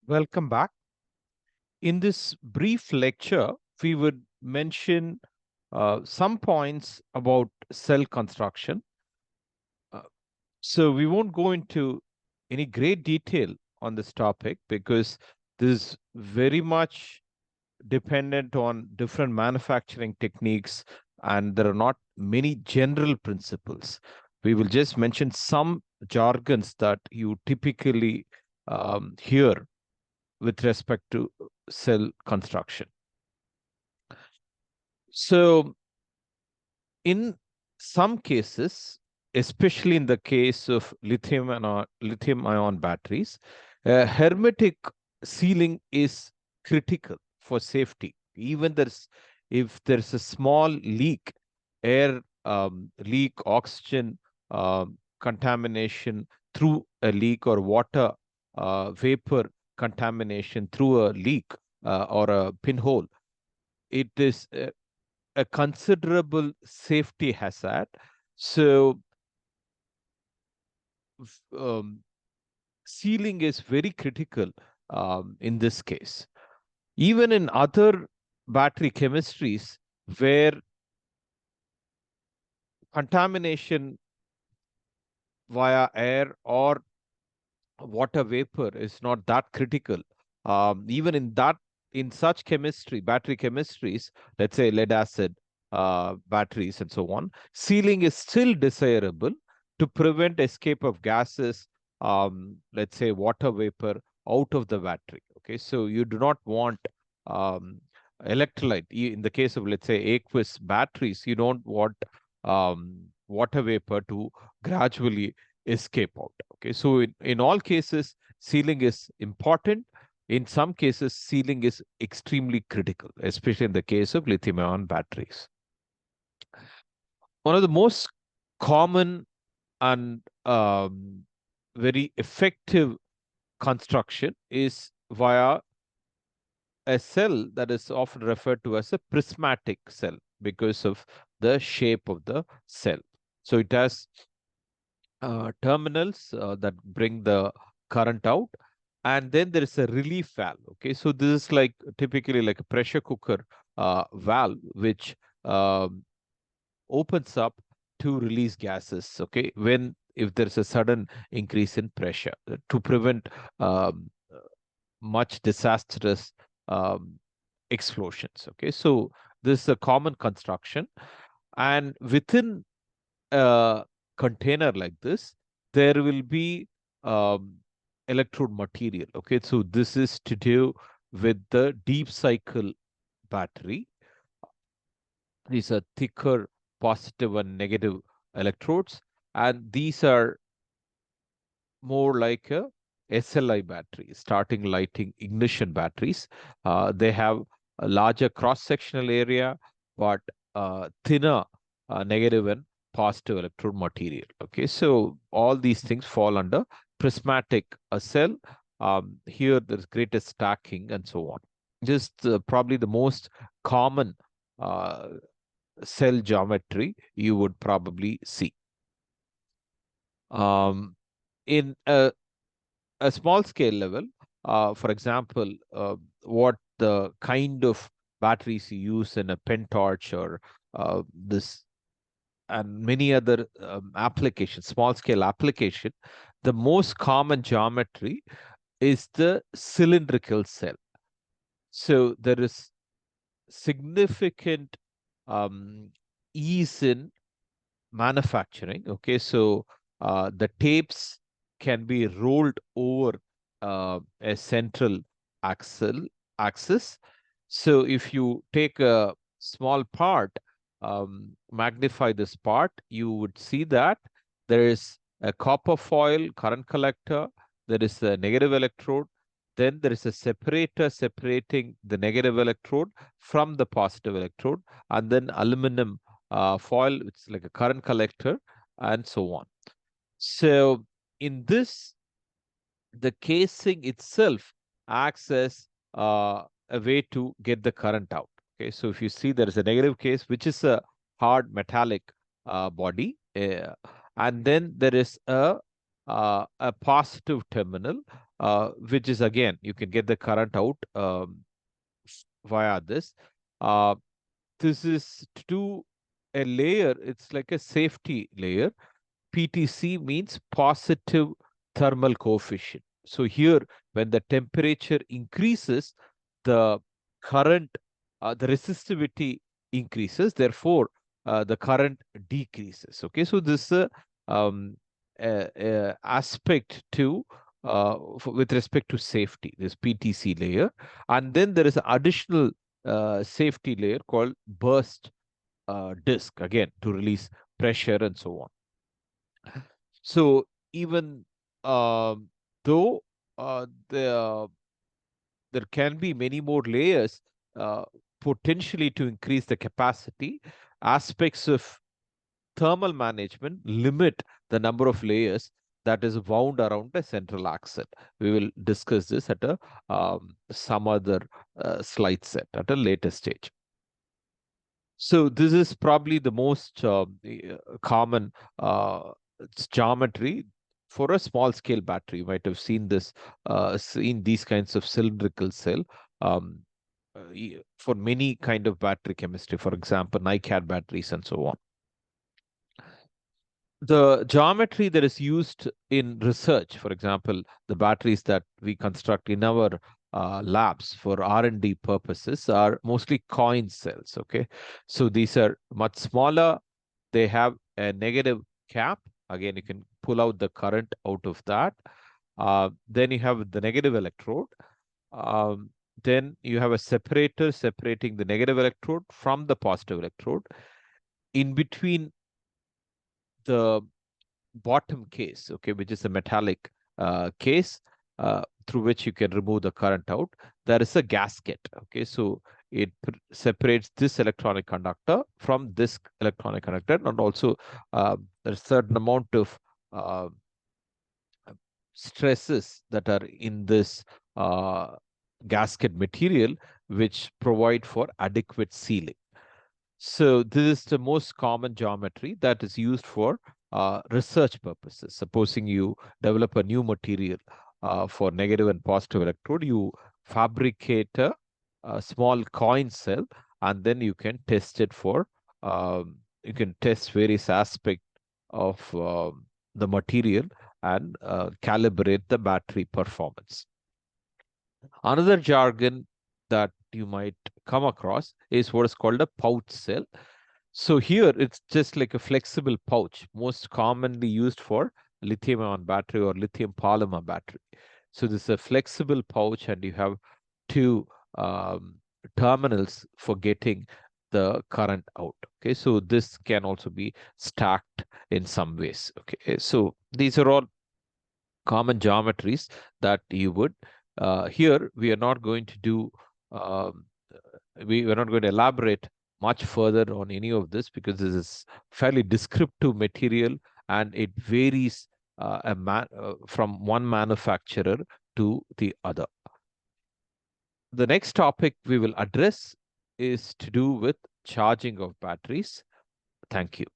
Welcome back. In this brief lecture, we would mention some points about cell construction. Uh, so we won't go into any great detail on this topic because this is very much dependent on different manufacturing techniques and there are not many general principles. We will just mention some jargons that you typically hear with respect to cell construction. So, in some cases, especially in the case of lithium ion batteries, hermetic sealing is critical for safety. Even if there's a small leak, air leak, oxygen contamination through a leak, or water vapor contamination through a leak or a pinhole, it is a considerable safety hazard. So, sealing is very critical in this case. Even in other battery chemistries where contamination via air or water vapor is not that critical, even in such chemistry, battery chemistries, let's say lead acid batteries and so on, sealing is still desirable to prevent escape of gases, let's say water vapor out of the battery. Okay, so you do not want um, electrolyte. In the case of, let's say, aqueous batteries, you don't want water vapor to gradually escape out. Okay, so in all cases, sealing is important. In some cases, sealing is extremely critical, especially in the case of lithium ion batteries. One of the most common and very effective construction is via a cell that is often referred to as a prismatic cell because of the shape of the cell. So it has terminals that bring the current out, and then there is a relief valve. Okay, so this is like typically like a pressure cooker valve which um, opens up to release gases. Okay, when if there's a sudden increase in pressure to prevent um, much disastrous um, explosions. Okay, so this is a common construction, and within a container like this, there will be um, electrode material. Okay, so this is to do with the deep cycle battery. These are thicker positive and negative electrodes, and these are more like a SLI battery, starting lighting ignition batteries. They have a larger cross-sectional area, but thinner negative and positive electrode material. Okay, so all these things fall under prismatic cell. Here, there's greater stacking and so on. Just probably the most common uh, cell geometry you would probably see. In a small scale level, for example, what the kind of batteries you use in a pen torch or this and many other applications, small scale application, the most common geometry is the cylindrical cell. So there is significant um, ease in manufacturing. Okay, so the tapes can be rolled over a central axle axis. So if you take a small part, magnify this part, you would see that there is a copper foil current collector, there is a negative electrode, then there is a separator separating the negative electrode from the positive electrode, and then aluminum foil, which is like a current collector, and so on. So in this, the casing itself acts as a way to get the current out. Okay, so if you see there is a negative case, which is a hard metallic body, and then there is a positive terminal, which is again, you can get the current out via this. Uh, this is to do a layer, it's like a safety layer. PTC means positive thermal coefficient. So here, when the temperature increases, the current, the resistivity increases. Therefore, the current decreases. Okay, so this um, aspect to with respect to safety, this PTC layer, and then there is an additional safety layer called burst disk, again to release pressure and so on. So even though there can be many more layers uh, potentially to increase the capacity, aspects of thermal management limit the number of layers that is wound around a central axle. We will discuss this at a some other slide set at a later stage. So this is probably the most common geometry for a small scale battery. You might have seen this, seen these kinds of cylindrical cell um, for many kind of battery chemistry, for example, NiCad batteries and so on. The geometry that is used in research, for example, the batteries that we construct in our labs for R&D purposes are mostly coin cells, okay? So these are much smaller. They have a negative cap. Again, you can pull out the current out of that. Then you have the negative electrode. Um, then you have a separator separating the negative electrode from the positive electrode. In between the bottom case, okay, which is a metallic case through which you can remove the current out, there is a gasket, okay, so it separates this electronic conductor from this electronic conductor, and also there's a certain amount of uh, stresses that are in this gasket material which provide for adequate sealing. So this is the most common geometry that is used for research purposes. Supposing you develop a new material for negative and positive electrode, you fabricate a small coin cell, and then you can test it for, you can test various aspects of the material and calibrate the battery performance. Another jargon that you might come across is what is called a pouch cell. So here it's just like a flexible pouch, most commonly used for lithium-ion battery or lithium polymer battery. So this is a flexible pouch, and you have two terminals for getting the current out. Okay, so this can also be stacked in some ways. Okay, so these are all common geometries that you would. Here, we are not going to do, um, we are not going to elaborate much further on any of this because this is fairly descriptive material, and it varies from one manufacturer to the other. The next topic we will address is to do with charging of batteries. Thank you.